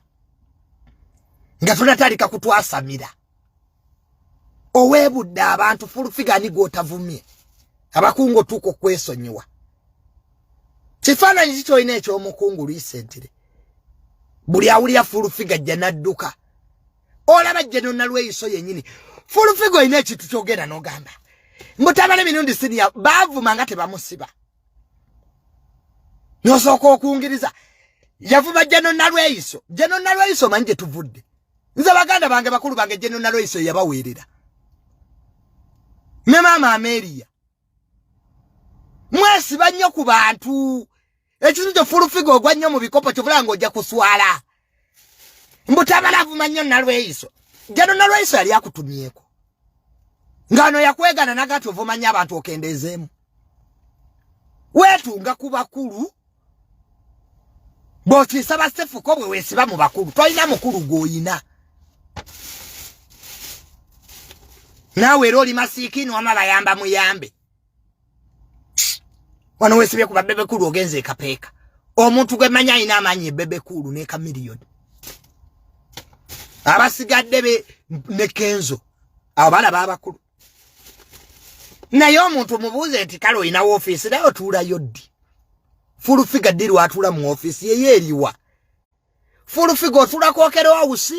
Nga tonatandika kutwasamira. Oweebudde abantu fuulu figa ni gw'otavumye. Abakungu otuuka okwesonyiwa. Kifaananyi kiki olina eky'omukungu recently. Buli awulira fuulu figa ajja n'adduka. Olaba jjeno nalweyiso yennyini. Fuulu figa olina ekintu kyogenda n'ogamba. Mutabale Mirundi senior baavuma nga tebamusiba. Nosooka okungiriza. Yavuma jjeno nalweyiso. Jjeno nalweyiso manyi gye tuvudde. Nze baganda bange bakulu bange jjeno nalweyiso yabaweerera. Ne maama Amelia. Mwesiba nnyo ku bantu. Ekintu kyo fuulu figa ogwa nnyo mu bikopo kyovula ng'ojja kuswala. Mutabale avuma nnyo nalweyiso. Jjeno nalweyiso yali akutumyeko. Ngano yakwegana nagati ovumanya abantu okendezeemu. Weetunga ku bakulu. Bw'okisaba ssefuko bwe weesiba mu bakulu. Tolina mukulu gw'oyina. Naawe era oli masiikini wama bayamba muyambe. Wano weesibye ku babebekulu ogenze ekapeeka. Omuntu gwe manya alina amaanyi ebebekulu n'eka miliyoni. Abasigadde ne Kenzo. Abo baana babakulu. Naye omuntu mubuuze nti kale olina woofiisi naye otuulayo ddi? Fuulu figa ddi lwatuula mu woofiisi ye eriwa? Fuulu figa otuula ku Okero House,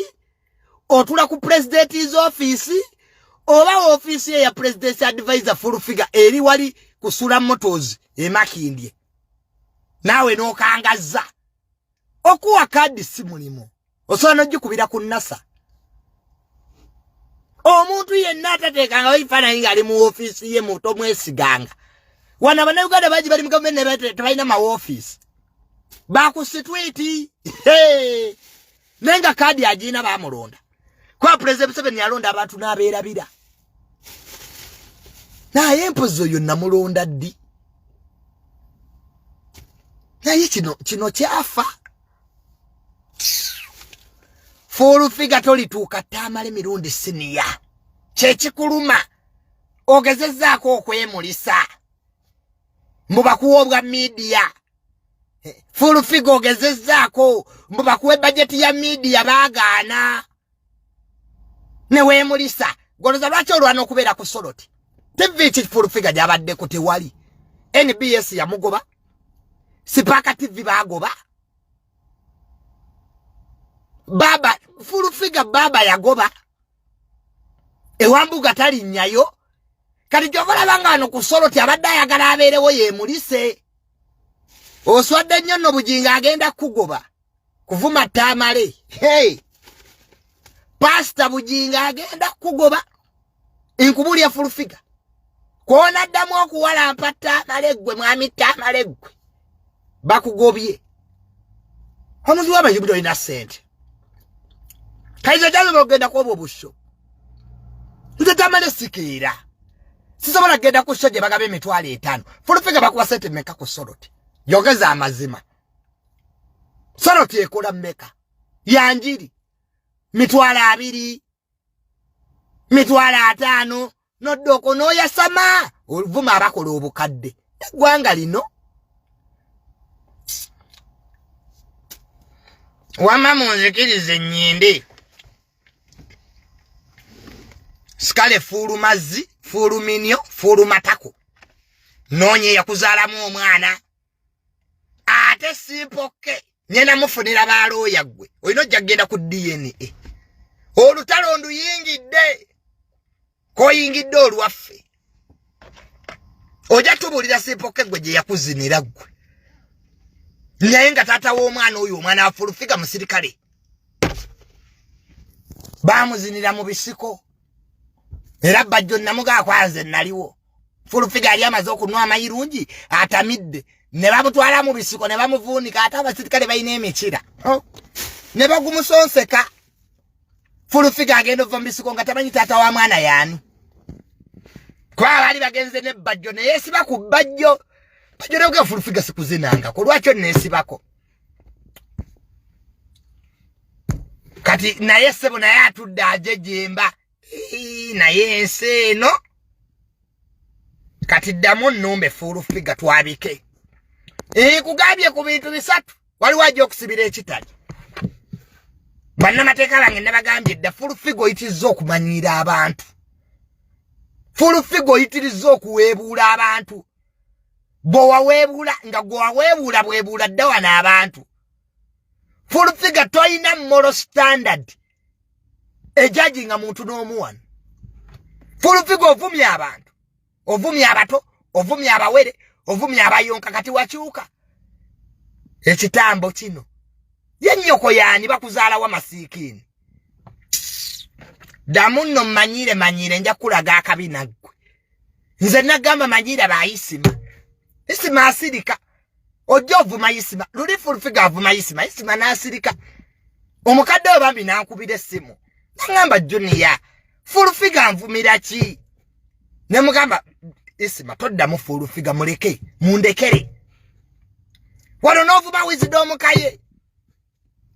otuula ku President's office, oba woofiisi ye ya President's advisor fuulu figa eri wali kusula motors emakindye. Naawe n'okangazza. Okuwa kaadi si mulimu. Osobola n'ogikubira ku NASA. Omuntu yenna atateekanga ebifaananyi ng'ali mu woofiisi ye muto mwesiganga. Wano Abannayuganda bangi bali mu gavumenti ne tebalina mawoofiisi. Bakusitwiti. Naye nga kaadi agiina baamulonda. Kuba Pulezidenti Museveni yalonda abantu n'abeerabira. Naye empozi oyo namulonda ddi? Naye kino kyafa. Fuulu figa tolituuka Tamale Mirundi senior. Kyekikuluma. Ogezezzaako okwemulisa. Mubakuwa obwa media. Fuulu figa ogezezzaako. Mubakuwa budget ya media baagaana. ne weemulisa goloza lwaki olwana okubeera ku Soroti TV ki full figure gyabadde ko tewali NBS ya mugoba Sipaka TV bagoba baba full figure baba yagoba ewambuga tali nyayo kati jokola bangano ku Soroti abadde ayagala abeerewo yeemulise oswadde nnyo no bujinga agenda kugoba kuvuma Tamale hey Pastor bujinga agenda kugoba inkubulya full figure kuona ddamu okuwala mpata Tamale mwami Tamale bakugobye omuntu wabayibudo ina sente kaiza jazo bagenda kuobo busho nze Tamale sikira sisobola genda ku shoje bagabe emitwalo 5 full figure bakuwa sente meka ku Soroti yogeza amazima Soroti ekola meka yanjiri mitwalo 2 mitwalo 5 nodoko noya sama oluvuma abakola obukadde gwanga lino wama munzikirize nyinde skale fulu mazzi fulu minyo fulu matako nonye yakuzaalamu omwana ate sipoke nyena mufunira balooya gwe oyino jagenda ku DNA olutalo nduyingidde koyingidde olwaffe oja tubulira sipoke gwe gye yakuzinira gwe naye nga taata w'omwana oyo omwana wa full figure musirikale bamuzinira mu bisiko era bajjo namuga kwanze naliwo full figure ali amaze okunwa amayirungi atamidde ne bamutwala mu bisiko ne bamuvuunika ate abasirikale bayina emikira ne bagumusonseka full figure agenda ova mu bisiko nga tamanyi taata wa mwana yaani kwa bali bagenze ne bajjo ne yesiba ku bajjo bajjo ne full figure sikuzinanga ko lwakyo nesibako kati naye sebo naye atudde ajejemba naye enseno kati ddamu nnombe full figure twabike kugabye ku bintu bisatu waliwo ajja okusibira ekitali bannamateeka bange nabagambye dda full figure oyitiriza okumanyira abantu full figure oyitiriza okuweebuula abantu bwowaweebuula nga gwewaweebuula bwebuula dda wano abantu full figure toyina moral standard ejaji nga muntu n'omuwano full figure ovumya abantu ovumya abato ovumya abawere ovumya abayonka kati wakyuka ekitambo kino yennyoko yaani bakuzaala wa masiikini ddamu nno manyire nja kulaga akabi naggwe nze nagamba manyire baayisima isima asirika ojja ovuma isima luli full figure avuma isima n'asirika omukadde we bambi nankubira essimu nangamba Junior full figure nvumira ki ne mugamba isima toddamu full figure muleke mundekere wano n'ovuma wisdom kaye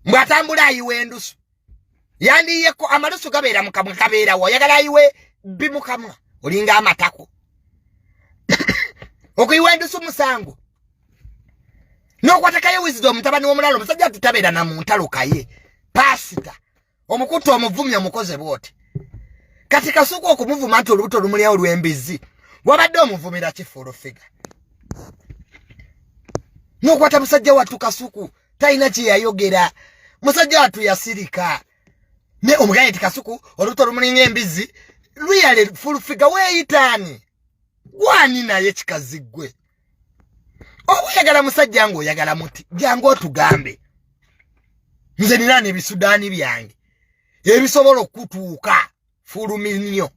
mbwatambula ayiwe endusu yandiyeko amalusu gabeera mukamwe kabeerawo oyagala ayiwe bimukamwa olinga amatako okuyiwa endusu musango n'okwatakayo wisdom mutabani w'omulalo omusajja tutabeera na mu ntalo kaye pasita omukutu omuvumya omukoze bwoti kati kasuku okumuvuma nti olubuto lumulyawo lw'embizi wabadde omuvumira ki full figure n'okwata musajja wattu kasuku talina kye yayogera musajja wattu yasirika ne omugaye ti kasuku olubuto lumulinga embizi luyale full figure weeyitaani gwani naye kikazi ggwe oba oyagala musajja nga oyagala muti jangu otugambe nze nina n'ebisudaani byange ebisobola okutuuka fulumi nnyo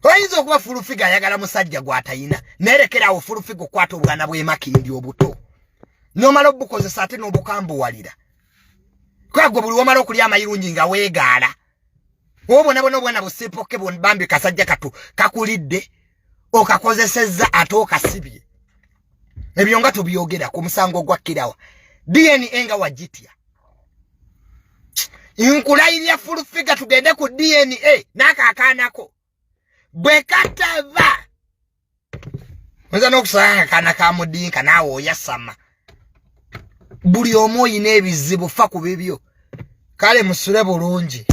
oyinza okuba full figure ayagala musajja gw'atayina neerekerawo full figure okwata obwana bw'emakindi obuto n'omala obukozesa ate n'obukambuwalira kwagwe buli womala okulya amayirungi nga weegaala obonabona obwana busipoke bambi kasajja katu kakulidde okakozesezza ate okasibye ebyo nga tubyogera ku musango gwa kirawa DNA nga wagitya inkulayirya full figure tugende ku DNA n'akaakaanako bwe katava nza n'okusanga akaana ka mudinka naawe oyasama buli omu oyina ebizibu fa ku bibyo kale musule bulungi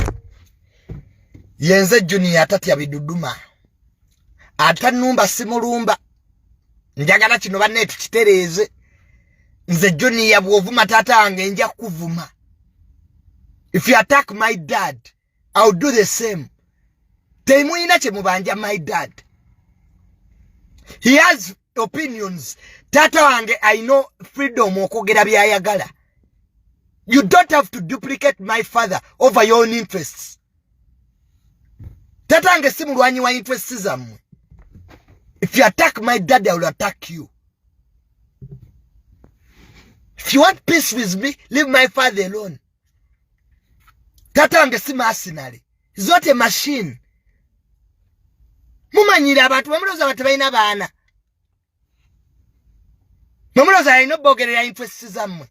yenze Junior atati abiduduma atanumba simulumba njagala kino banne tukitereeze nze Junior bwovuma tata wange nja kuvuma. If you attack my dad, I'll do the same. Temuyina kye mubanja my dad. He has opinions. Tata wange I know freedom okogera byayagala. You don't have to duplicate my father over your own interests. Tata wange si mulwanyi wa interests zammwe. If you attack my dad, I will attack you. If you want peace with me, leave my father alone. Tata wange si mercenary. He's not a machine. Mumanyira abantu bamuloza batabaina abaana. Mamuloza alina bogerera interests zammwe.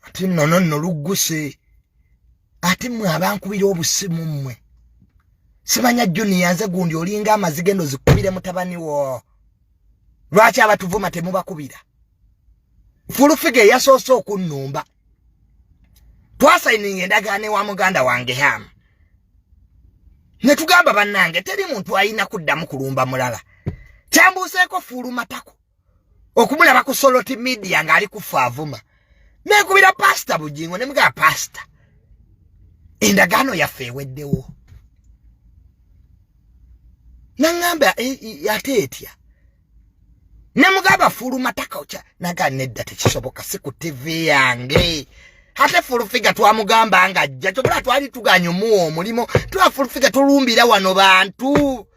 Ati nono luguse. Ati mwe abankubira obusimu mmwe. Simanya Junior nze gundi olinga amazigendo zikubire mutabani wo. Lwaki abatuvuma temubakubira? Fulufige yasoose okunnumba. Twasayininga endagaano ewa muganda wange hamu. Ne tugamba bannange teri muntu ayina kuddamu kulumba mulala. Kyambuuseeko Fulu Matako. Okumulaba ku Soloti Media ng'ali kufa avuma. Nekubira Pastor Bujingo ne mugamba Pastor. Endagaano yaffe eweddewo. Nangamba ate etya. Ne mugamba Fulu Matako cha naga nedda tekisoboka si ku TV yange. Ate Fulufiga twamugamba nga ajja kyokula twali tuganya omuwo omulimo twa Fulufiga tulumbira wano bantu.